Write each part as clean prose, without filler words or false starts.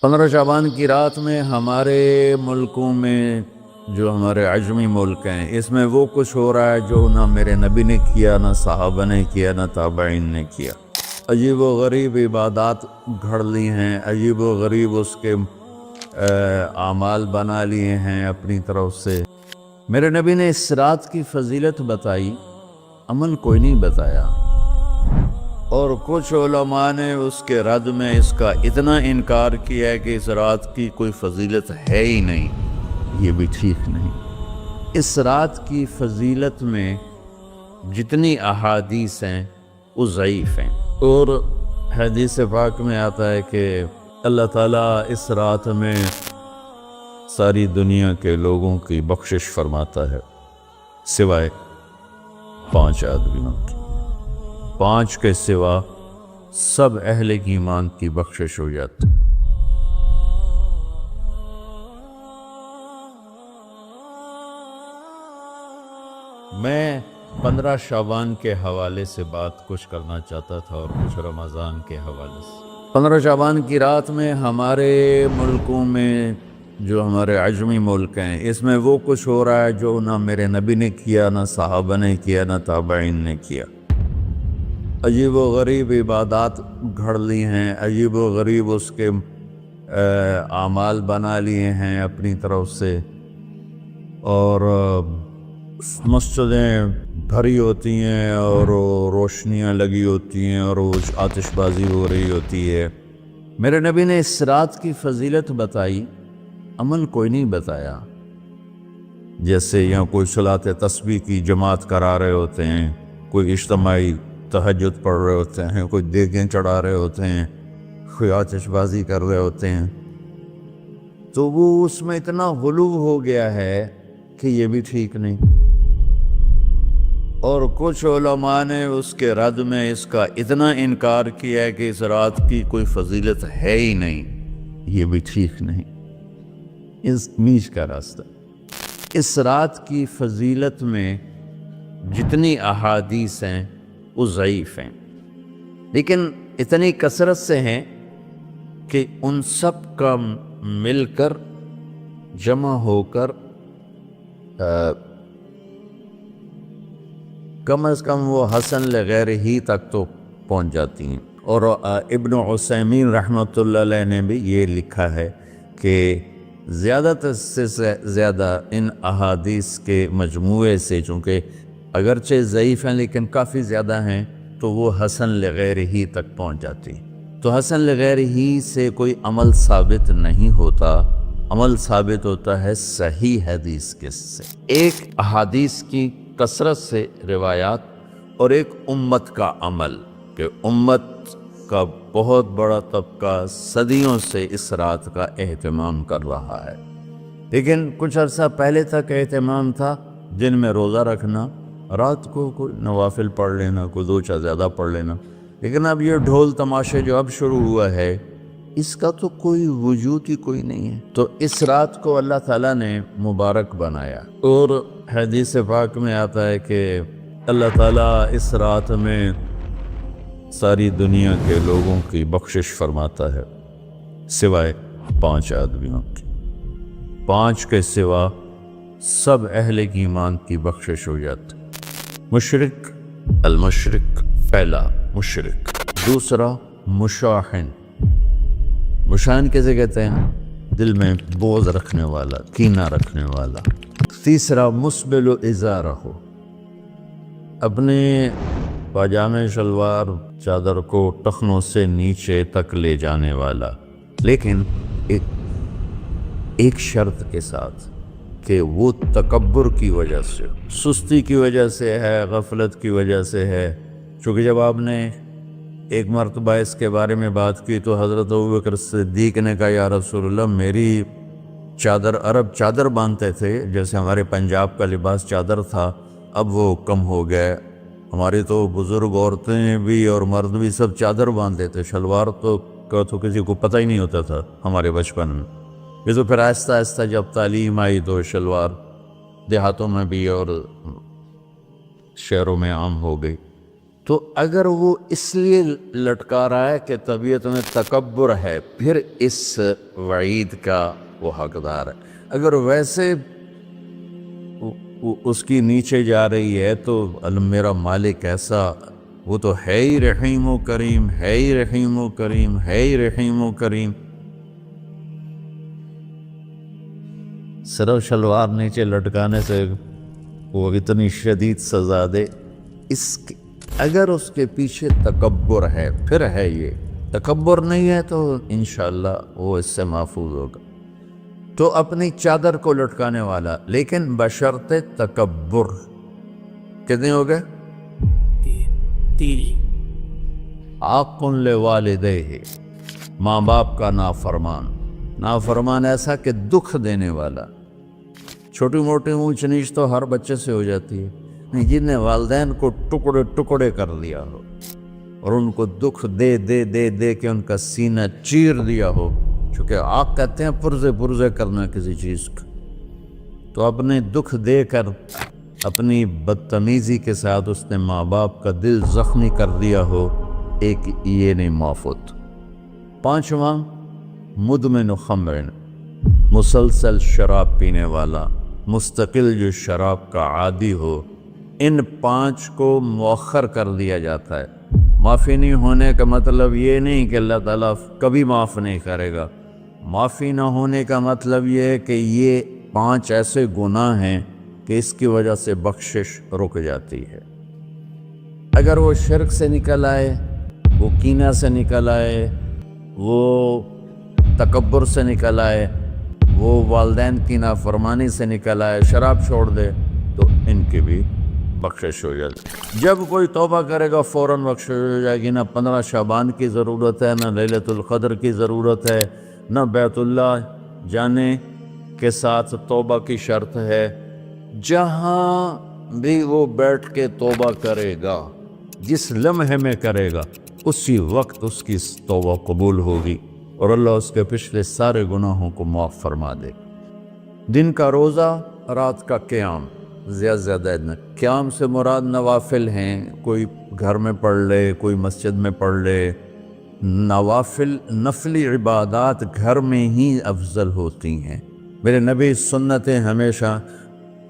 15 شعبان کی رات میں ہمارے ملکوں میں جو ہمارے عجمی ملک ہیں اس میں وہ کچھ ہو رہا ہے جو نہ میرے نبی نے کیا، نہ صحابہ نے کیا، نہ تابعین نے کیا۔ عجیب و غریب عبادات گھڑ لی ہیں، عجیب و غریب اس کے اعمال بنا لیے ہیں اپنی طرف سے۔ میرے نبی نے اس رات کی فضیلت بتائی، عمل کوئی نہیں بتایا، اور کچھ علماء نے اس کے رد میں اس کا اتنا انکار کیا ہے کہ اس رات کی کوئی فضیلت ہے ہی نہیں۔ یہ بھی ٹھیک نہیں۔ اس رات کی فضیلت میں جتنی احادیث ہیں وہ ضعیف ہیں، اور حدیث پاک میں آتا ہے کہ اللہ تعالیٰ اس رات میں ساری دنیا کے لوگوں کی بخشش فرماتا ہے سوائے 5 آدمیوں کی۔ 5 کے سوا سب اہل ایمان کی بخشش ہو جاتی۔ میں 15 شعبان کے حوالے سے بات کچھ کرنا چاہتا تھا اور کچھ رمضان کے حوالے سے۔ 15 شعبان کی رات میں ہمارے ملکوں میں جو ہمارے عجمی ملک ہیں اس میں وہ کچھ ہو رہا ہے جو نہ میرے نبی نے کیا، نہ صحابہ نے کیا، نہ تابعین نے کیا۔ عجیب و غریب عبادات گھڑ لی ہیں، عجیب و غریب اس کے اعمال بنا لیے ہیں اپنی طرف سے، اور مسجدیں بھری ہوتی ہیں اور روشنیاں لگی ہوتی ہیں اور آتش بازی ہو رہی ہوتی ہے۔ میرے نبی نے اس رات کی فضیلت بتائی، عمل کوئی نہیں بتایا۔ جیسے یہاں کوئی صلاۃ تسبیح کی جماعت کرا رہے ہوتے ہیں، کوئی اجتماعی تہجد پڑھ رہے ہوتے ہیں، کوئی دیگیں چڑھا رہے ہوتے ہیں، کوئی آتش بازی کر رہے ہوتے ہیں، تو وہ اس میں اتنا غلو ہو گیا ہے کہ یہ بھی ٹھیک نہیں۔ اور کچھ علماء نے اس کے رد میں اس کا اتنا انکار کیا ہے کہ اس رات کی کوئی فضیلت ہے ہی نہیں۔ یہ بھی ٹھیک نہیں۔ اس میچ کا راستہ، اس رات کی فضیلت میں جتنی احادیث ہیں وہ ضعیف ہیں، لیکن اتنی کثرت سے ہیں کہ ان سب کا مل کر جمع ہو کر کم از کم وہ حسن لغیر ہی تک تو پہنچ جاتی ہیں۔ اور ابن عثیمین رحمۃ اللہ علیہ نے بھی یہ لکھا ہے کہ زیادہ سے زیادہ ان احادیث کے مجموعے سے، چونکہ اگرچہ ضعیف ہیں لیکن کافی زیادہ ہیں، تو وہ حسن لغیر ہی تک پہنچ جاتی۔ تو حسن لغیر ہی سے کوئی عمل ثابت نہیں ہوتا، عمل ثابت ہوتا ہے صحیح حدیث کے سے۔ ایک احادیث کی کثرت سے روایات اور ایک امت کا عمل، کہ امت کا بہت بڑا طبقہ صدیوں سے اس رات کا اہتمام کر رہا ہے، لیکن کچھ عرصہ پہلے تک اہتمام تھا دن میں روزہ رکھنا، رات کو کوئی نوافل پڑھ لینا، کوئی 2 چا زیادہ پڑھ لینا، لیکن اب یہ ڈھول تماشے جو اب شروع ہوا ہے اس کا تو کوئی وجود ہی کوئی نہیں ہے۔ تو اس رات کو اللہ تعالیٰ نے مبارک بنایا، اور حدیث پاک میں آتا ہے کہ اللہ تعالیٰ اس رات میں ساری دنیا کے لوگوں کی بخشش فرماتا ہے سوائے 5 آدمیوں کی۔ 5 کے سوا سب اہل ایمان کی بخشش ہو جاتی۔ مشرک، المشرک پہلا مشرک، دوسرا مشاحن۔ مشاحن کیسے کہتے ہیں؟ دل میں بغض رکھنے والا، کینہ رکھنے والا۔ تیسرا مسبل ازارہ، اپنے پاجامے شلوار چادر کو ٹخنوں سے نیچے تک لے جانے والا، لیکن ایک شرط کے ساتھ کہ وہ تکبر کی وجہ سے، سستی کی وجہ سے ہے، غفلت کی وجہ سے ہے۔ چونکہ جب آپ نے ایک مرتبہ اس کے بارے میں بات کی تو حضرت ابوبکر صدیق نے کہا یا رسول اللہ، میری چادر، عرب چادر باندھتے تھے جیسے ہمارے پنجاب کا لباس چادر تھا، اب وہ کم ہو گیا۔ ہماری تو بزرگ عورتیں بھی اور مرد بھی سب چادر باندھتے تھے، شلوار تو کسی کو پتہ ہی نہیں ہوتا تھا ہمارے بچپن میں۔ یہ تو پھر آہستہ آہستہ جب تعلیم آئی تو شلوار دیہاتوں میں بھی اور شہروں میں عام ہو گئی۔ تو اگر وہ اس لیے لٹکا رہا ہے کہ طبیعت میں تکبر ہے، پھر اس وعید کا وہ حقدار ہے۔ اگر ویسے اس کی نیچے جا رہی ہے تو میرا مالک ایسا، وہ تو ہے ہی رحیم و کریم، ہے ہی رحیم و کریم، ہے ہی رحیم و کریم، صرف شلوار نیچے لٹکانے سے وہ اتنی شدید سزا دے۔ اگر اس کے پیچھے تکبر ہے، پھر ہے، یہ تکبر نہیں ہے تو انشاءاللہ وہ اس سے محفوظ ہوگا۔ تو اپنی چادر کو لٹکانے والا، لیکن بشرط تکبر۔ کتنے ہو گئے؟ 3۔ عاق لوالدیہ، ماں باپ کا نافرمان۔ نافرمان ایسا کہ دکھ دینے والا۔ چھوٹی موٹی اونچ نیچ تو ہر بچے سے ہو جاتی ہے، جن نے والدین کو ٹکڑے ٹکڑے کر دیا ہو اور ان کو دکھ دے دے دے دے کے ان کا سینہ چیر دیا ہو، چونکہ عاق کہتے ہیں پرزے پرزے کرنا کسی چیز کا، تو اپنے دکھ دے کر اپنی بدتمیزی کے ساتھ اس نے ماں باپ کا دل زخمی کر دیا ہو، ایک یہ نہیں معاف ہوتا۔ 5واں مدمن خمر، مسلسل شراب پینے والا، مستقل جو شراب کا عادی ہو۔ ان 5 کو مؤخر کر دیا جاتا ہے۔ معافی نہیں ہونے کا مطلب یہ نہیں کہ اللہ تعالیٰ کبھی معاف نہیں کرے گا۔ معافی نہ ہونے کا مطلب یہ ہے کہ یہ 5 ایسے گناہ ہیں کہ اس کی وجہ سے بخشش رک جاتی ہے۔ اگر وہ شرک سے نکل آئے، وہ کینہ سے نکل آئے، وہ تکبر سے نکل آئے، وہ والدین کی نافرمانی سے نکل آئے، شراب چھوڑ دے، تو ان کی بھی بخشش ہو جاتی۔ جب کوئی توبہ کرے گا فوراً بخشش ہو جائے گی۔ نہ 15 شعبان کی ضرورت ہے، نہ لیلۃ القدر کی ضرورت ہے، نہ بیت اللہ جانے کے ساتھ توبہ کی شرط ہے۔ جہاں بھی وہ بیٹھ کے توبہ کرے گا، جس لمحے میں کرے گا، اسی وقت اس کی توبہ قبول ہوگی اور اللہ اس کے پچھلے سارے گناہوں کو معاف فرما دے۔ دن کا روزہ، رات کا قیام، زیادہ قیام سے مراد نوافل ہیں، کوئی گھر میں پڑھ لے، کوئی مسجد میں پڑھ لے۔ نوافل، نفلی عبادات گھر میں ہی افضل ہوتی ہیں۔ میرے نبی سنتیں ہمیشہ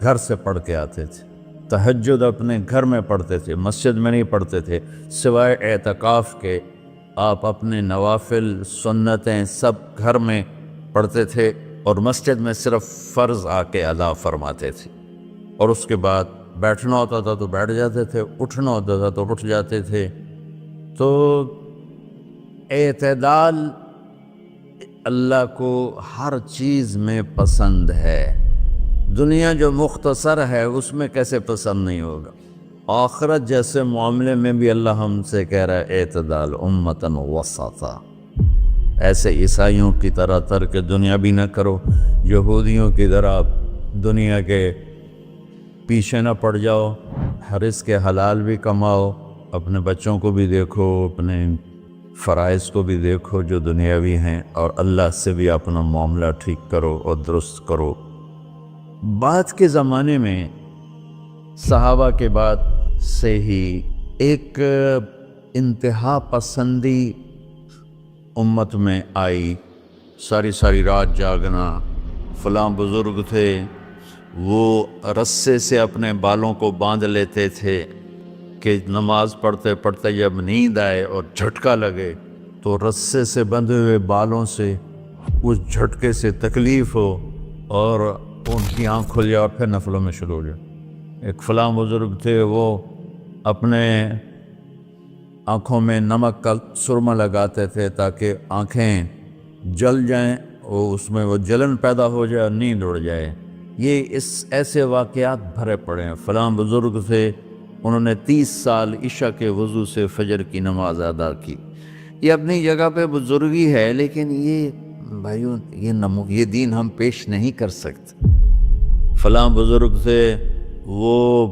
گھر سے پڑھ کے آتے تھے۔ تہجد اپنے گھر میں پڑھتے تھے، مسجد میں نہیں پڑھتے تھے، سوائے اعتکاف کے۔ آپ اپنے نوافل سنتیں سب گھر میں پڑھتے تھے اور مسجد میں صرف فرض آ کے ادا فرماتے تھے، اور اس کے بعد بیٹھنا ہوتا تھا تو بیٹھ جاتے تھے، اٹھنا ہوتا تھا تو اٹھ جاتے تھے۔ تو اعتدال اللہ کو ہر چیز میں پسند ہے۔ دنیا جو مختصر ہے اس میں کیسے پسند نہیں ہوگا؟ آخرت جیسے معاملے میں بھی اللہ ہم سے کہہ رہا ہے اعتدال، امتاً وسطا۔ ایسے عیسائیوں کی طرح ترک دنیا بھی نہ کرو، یہودیوں کی طرح دنیا کے پیچھے نہ پڑ جاؤ، رزق کے حلال بھی کماؤ، اپنے بچوں کو بھی دیکھو، اپنے فرائض کو بھی دیکھو جو دنیاوی ہیں، اور اللہ سے بھی اپنا معاملہ ٹھیک کرو اور درست کرو۔ بعد کے زمانے میں صحابہ کے بعد سے ہی ایک انتہا پسندی امت میں آئی، ساری رات جاگنا۔ فلاں بزرگ تھے، وہ رسے سے اپنے بالوں کو باندھ لیتے تھے کہ نماز پڑھتے پڑھتے جب نیند آئے اور جھٹکا لگے تو رسے سے بندھے ہوئے بالوں سے اس جھٹکے سے تکلیف ہو اور ان کی آنکھ کھل جائے اور پھر نفلوں میں شروع ہو جائے۔ ایک فلاں بزرگ تھے، وہ اپنے آنکھوں میں نمک کا سرما لگاتے تھے تاکہ آنکھیں جل جائیں، اور اس میں وہ جلن پیدا ہو جائے اور نیند اڑ جائے۔ یہ ایسے واقعات بھرے پڑے ہیں۔ فلاں بزرگ تھے، انہوں نے 30 سال عشاء کے وضو سے فجر کی نماز ادا کی۔ یہ اپنی جگہ پہ بزرگی ہے، لیکن یہ بھائیوں یہ دین ہم پیش نہیں کر سکتے۔ فلاں بزرگ تھے، وہ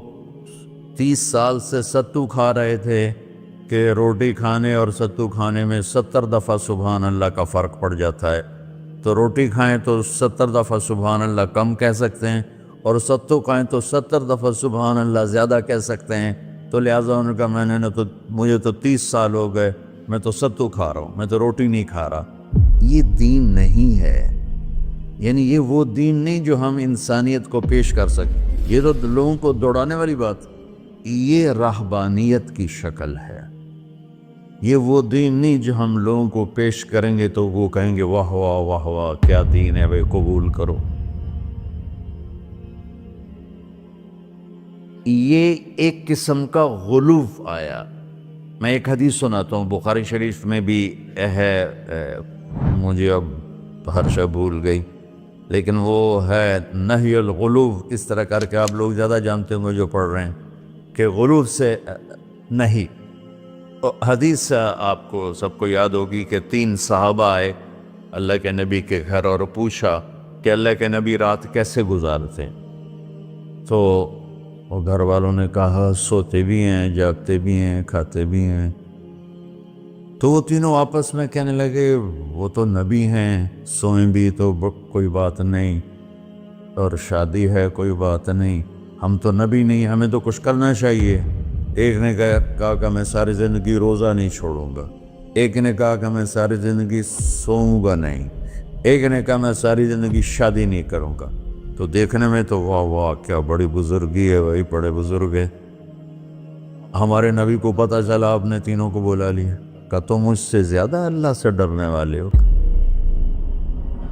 30 سال سے ستو کھا رہے تھے کہ روٹی کھانے اور ستو کھانے میں 70 دفعہ سبحان اللہ کا فرق پڑ جاتا ہے۔ تو روٹی کھائیں تو 70 دفعہ سبحان اللہ کم کہہ سکتے ہیں، اور ستو کھائیں تو 70 دفعہ سبحان اللہ زیادہ کہہ سکتے ہیں۔ تو لہٰذا انہوں نے کہا مجھے تو 30 سال ہو گئے، میں تو ستو کھا رہا ہوں، میں تو روٹی نہیں کھا رہا۔ یہ دین نہیں ہے، یعنی یہ وہ دین نہیں جو ہم انسانیت کو پیش کر سکیں۔ یہ تو لوگوں کو دوڑانے والی بات، یہ رہبانیت کی شکل ہے۔ یہ وہ دین نہیں جو ہم لوگوں کو پیش کریں گے تو وہ کہیں گے واہ واہ واہ واہ کیا دین ہے بھائی، قبول کرو۔ یہ ایک قسم کا غلو آیا۔ میں ایک حدیث سناتا ہوں، بخاری شریف میں بھی ہے، مجھے اب ہرشہ بھول گئی، لیکن وہ ہے نہی الغلو، اس طرح کر کے آپ لوگ زیادہ جانتے ہوں گے جو پڑھ رہے ہیں کہ غلو سے نہیں۔ حدیث آپ کو سب کو یاد ہوگی کہ 3 صحابہ آئے اللہ کے نبی کے گھر اور پوچھا کہ اللہ کے نبی رات کیسے گزارتے ہیں؟ تو وہ گھر والوں نے کہا سوتے بھی ہیں، جاگتے بھی ہیں، کھاتے بھی ہیں۔ تو وہ تینوں آپس میں کہنے لگے وہ تو نبی ہیں، سوئیں بھی تو کوئی بات نہیں، اور شادی ہے کوئی بات نہیں، ہم تو نبی نہیں، ہمیں تو کچھ کرنا چاہیے۔ ایک نے کہا کہ میں ساری زندگی روزہ نہیں چھوڑوں گا، ایک نے کہا کہ میں ساری زندگی سوؤں گا نہیں، ایک نے کہا میں ساری زندگی شادی نہیں کروں گا۔ تو دیکھنے میں تو واہ واہ کیا بڑی بزرگی ہے بھائی، بڑے بزرگ ہے۔ ہمارے نبی کو پتہ چلا، آپ نے تینوں کو بلا لیا، کہ تم مجھ سے زیادہ اللہ سے ڈرنے والے ہو،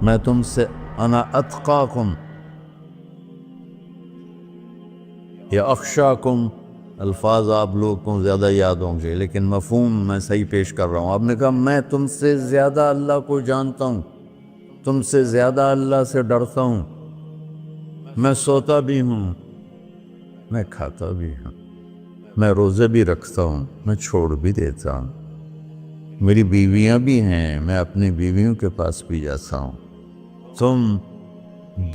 میں تم سے انا اتقاکم یا اخشاکم، الفاظ آپ لوگوں کو زیادہ یاد ہوں گے لیکن مفہوم میں صحیح پیش کر رہا ہوں۔ آپ نے کہا میں تم سے زیادہ اللہ کو جانتا ہوں، تم سے زیادہ اللہ سے ڈرتا ہوں، میں سوتا بھی ہوں، میں کھاتا بھی ہوں، میں روزے بھی رکھتا ہوں، میں چھوڑ بھی دیتا ہوں، میری بیویاں بھی ہیں، میں اپنی بیویوں کے پاس بھی جاتا ہوں۔ تم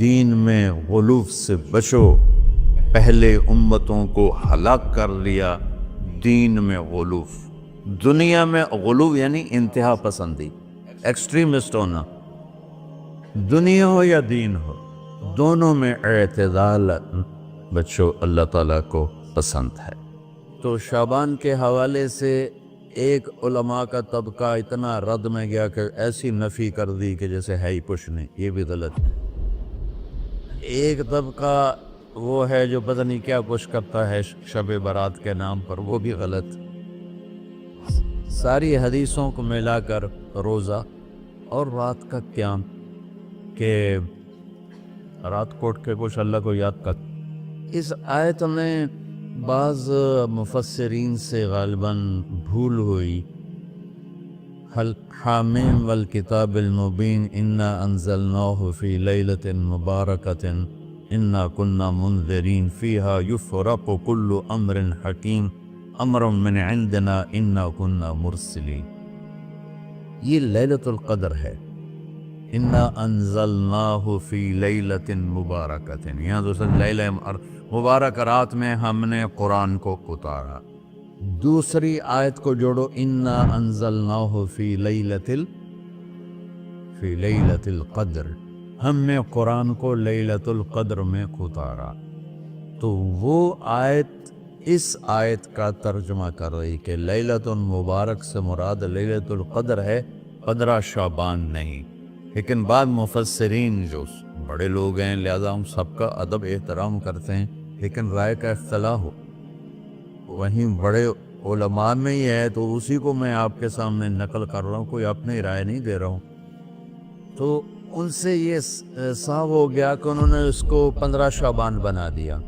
دین میں غلو سے بچو، پہلے امتوں کو ہلاک کر لیا دین میں غلو۔ دنیا میں غلو یعنی انتہا پسندی، ایکسٹریمسٹ ہونا، دنیا ہو یا دین ہو، دونوں میں اعتدال بچو، اللہ تعالیٰ کو پسند ہے۔ تو شعبان کے حوالے سے ایک علماء کا طبقہ اتنا رد میں گیا کہ ایسی نفی کر دی کہ جیسے ہے ہی کچھ نہیں، یہ بھی غلط ہے۔ ایک طبقہ وہ ہے جو پتہ نہیں کیا کچھ کرتا ہے شب برات کے نام پر، وہ بھی غلط۔ ساری حدیثوں کو ملا کر روزہ اور رات کا قیام، کہ رات کو اٹھ کے کچھ اللہ کو یاد کر۔ اس آیت میں بعض مفسرین سے غالباً بھول ہوئی، حامیم والکتاب المبین انا انزلناہ فی لیلۃ مبارکۃ انا کنا منذرین فیہا یفرق کل امر حکیم امر من عندنا انا کنا مرسلین۔ یہ لیلۃ القدر ہے، انا انزلناہ فی لیلۃ مبارکۃ، یہاں دوسرا لیلہ مبارک رات میں ہم نے قرآن کو اتارا۔ دوسری آیت کو جوڑو، انا انزلناہ فی لیلۃ القدر، ہم نے قرآن کو لیلۃ القدر میں اتارا۔ تو وہ آیت اس آیت کا ترجمہ کر رہی کہ لیلۃ مبارک سے مراد لیلۃ القدر ہے، 15 شعبان نہیں۔ لیکن بعض مفسرین جو بڑے لوگ ہیں، لہذا ہم سب کا ادب احترام کرتے ہیں، لیکن رائے کا اختلاف ہو، وہیں بڑے علماء میں ہی ہے تو اسی کو میں آپ کے سامنے نقل کر رہا ہوں، کوئی اپنی رائے نہیں دے رہا ہوں۔ تو ان سے یہ صاف ہو گیا کہ انہوں نے اس کو 15 شعبان بنا دیا۔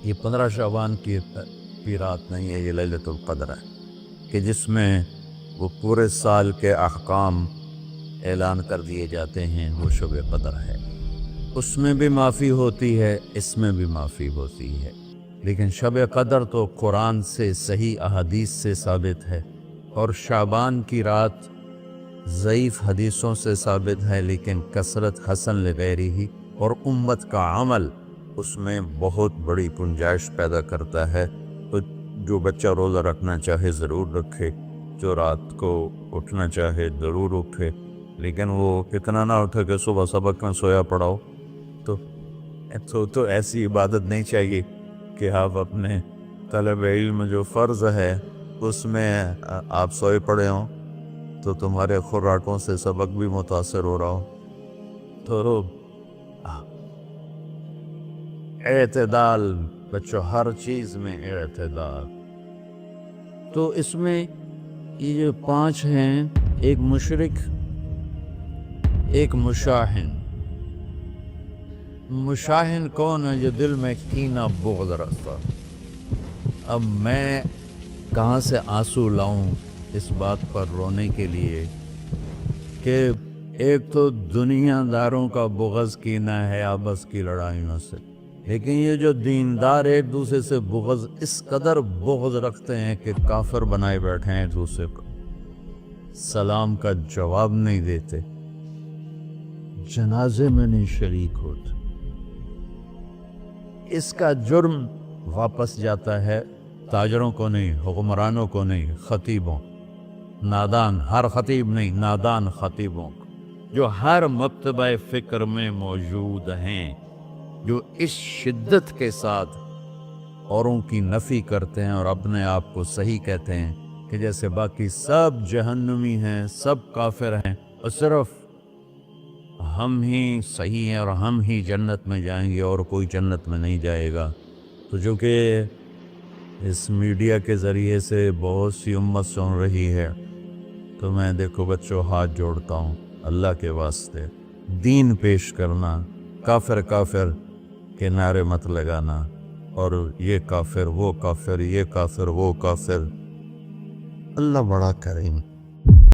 یہ 15 شعبان کی رات نہیں ہے، یہ لیلۃ القدر ہے، کہ جس میں وہ پورے سال کے احکام اعلان کر دیے جاتے ہیں، وہ شب قدر ہے۔ اس میں بھی معافی ہوتی ہے، اس میں بھی معافی ہوتی ہے، لیکن شب قدر تو قرآن سے صحیح احادیث سے ثابت ہے، اور شعبان کی رات ضعیف حدیثوں سے ثابت ہے، لیکن کثرت حسن لغیرہ اور امت کا عمل اس میں بہت بڑی گنجائش پیدا کرتا ہے۔ تو جو بچہ روزہ رکھنا چاہے ضرور رکھے، جو رات کو اٹھنا چاہے ضرور اٹھے، لیکن وہ اتنا نہ اٹھے کہ صبح سبق میں سویا پڑاؤ۔ تو ایسی عبادت نہیں چاہیے کہ آپ اپنے طلب علم جو فرض ہے اس میں آپ سوئے پڑے ہوں تو تمہارے خوراکوں سے سبق بھی متاثر ہو رہا ہو، تو اعتدال بچوں، ہر چیز میں اعتدال۔ تو اس میں یہ جو 5 ہیں، ایک مشرک، ایک مشاہن۔ مشاہن کون ہے؟ جو دل میں کینہ بغض رکھتا۔ اب میں کہاں سے آنسو لاؤں اس بات پر رونے کے لیے کہ ایک تو دنیا داروں کا بغض کینہ ہے آپس کی لڑائیوں سے، لیکن یہ جو دیندار ایک دوسرے سے بغض، اس قدر بغض رکھتے ہیں کہ کافر بنائے بیٹھے ہیں، دوسرے کو سلام کا جواب نہیں دیتے، جنازے میں نہیں شریک ہوتے۔ اس کا جرم واپس جاتا ہے تاجروں کو نہیں، حکمرانوں کو نہیں، خطیبوں، نادان، ہر خطیب نہیں، نادان خطیبوں، جو ہر مکتبہ فکر میں موجود ہیں، جو اس شدت کے ساتھ اوروں کی نفی کرتے ہیں اور اپنے آپ کو صحیح کہتے ہیں کہ جیسے باقی سب جہنمی ہیں، سب کافر ہیں، اور صرف ہم ہی صحیح ہیں اور ہم ہی جنت میں جائیں گے اور کوئی جنت میں نہیں جائے گا۔ تو جو کہ اس میڈیا کے ذریعے سے بہت سی امت سن رہی ہے، تو میں دیکھو بچوں ہاتھ جوڑتا ہوں اللہ کے واسطے، دین پیش کرنا، کافر کافر کے نعرے مت لگانا، اور یہ کافر وہ کافر، یہ کافر وہ کافر۔ اللہ بڑا کریم۔